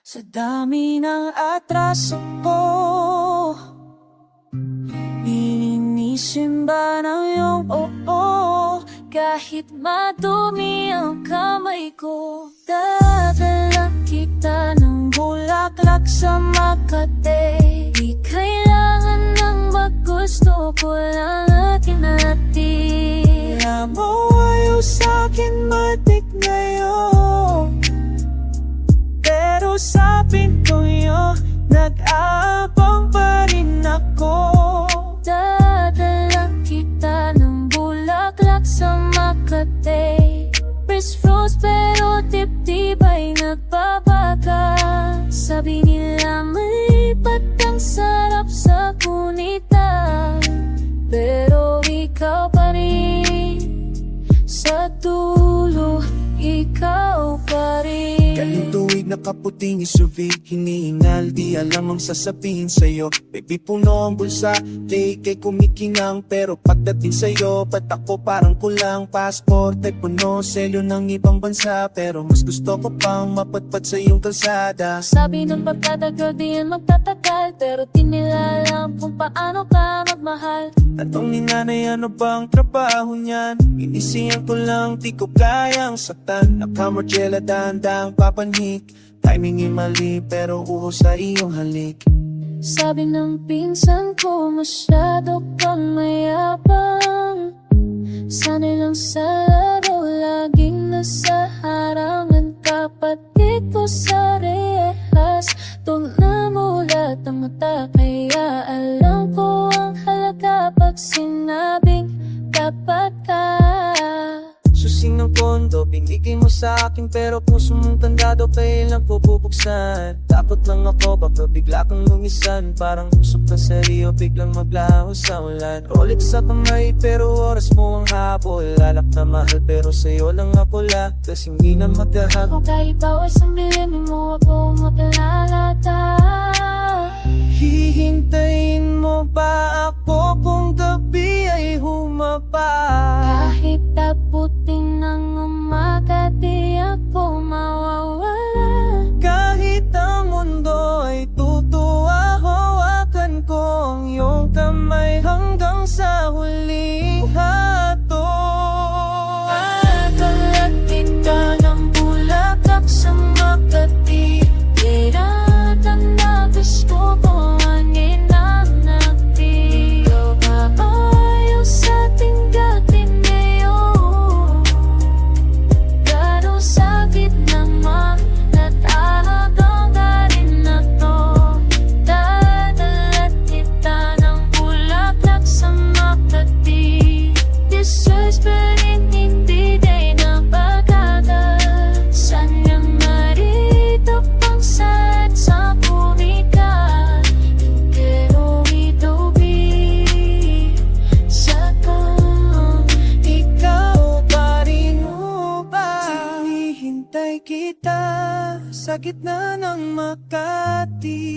Sa dami ng atraso ko, lilinisin ba ng iyong oo? Kahit madumi ang kamay ko, dadala kita ng bulaklak sa Makati. Di kailangan ng maggusto ko lang at hinati. Alam mo ayaw sa'kin matik ngayon, pero sa pinto yun, nag-aabang pa rin ako. Dadala kita ng bulaklak sa Makati. Fresh froze pero dibdib ay nagbabaga. Sabi nila malipat ang sarap sa kunita, pero ikaw pa rin, sa dulo, ikaw pa rin. Galing tuwig na kaputing isuvi, hinihingal, di alam ang sasabihin sa'yo. Baby puno ang bulsa, kay kumikinang, pero pagdating sa'yo, ba't ako parang kulang? Passport ay puno, selyo ng ibang bansa, pero mas gusto ko pang mapatpat sa iyong kalsada. Sabi nun pagtatagal di yan magtatagal, pero di nila alam kung paano ka magmahal. Tanong ni nanay ano bang trabaho niyan, inisiyan ko lang di ko kayang saktan. Nakamarchela dandang papanhik, timing mali pero uho sa iyong halik. Sabi ng pinsan ko masyado kang mayabang, sanay lang sa laro, laging nasa harangan. Kapatid ko sa rehas, doon namulat ang mata, kaya alam ko ang halaga pag sinabing dapat ka. Susing ng kondo, binigay mo sa akin, pero puso mong tandado kailang pupupuksan. Takot lang ako, baka bigla kang lumisan, parang usok na sa Rio, biglang maglaho sa ulan. Rolex sa kamay, pero oras mo ang habol. Lalak na mahal, pero sa'yo lang ako lahat, kasi hindi na magkahag. Kung kahit bawas ang bilhin mo, ako mapalalata. Hihintayin mo ba ako kung gabi ay humaba? Kahit taputin ng umaga, di ako mawawala. Kahit ang mundo ay tutuwa, hawakan ko ang iyong kamay hanggang sa huling hato. Pagkalat kita ng bulaklak sa Makati, tiratan na gusto ko hangin ang nagdi. Ikaw ba ayaw sa tinggatin ngayon? Pero sakit naman at ahagang ka rin na to. Dadalat kita ng bulaklak sa Makati. Deserves pa rin hindi day na pagkata. Sana marito pang sad sa pumikat, pero itubi sa kang Ikaw pa rin mo ba? Hinihintay kita sa gitna ng Makati.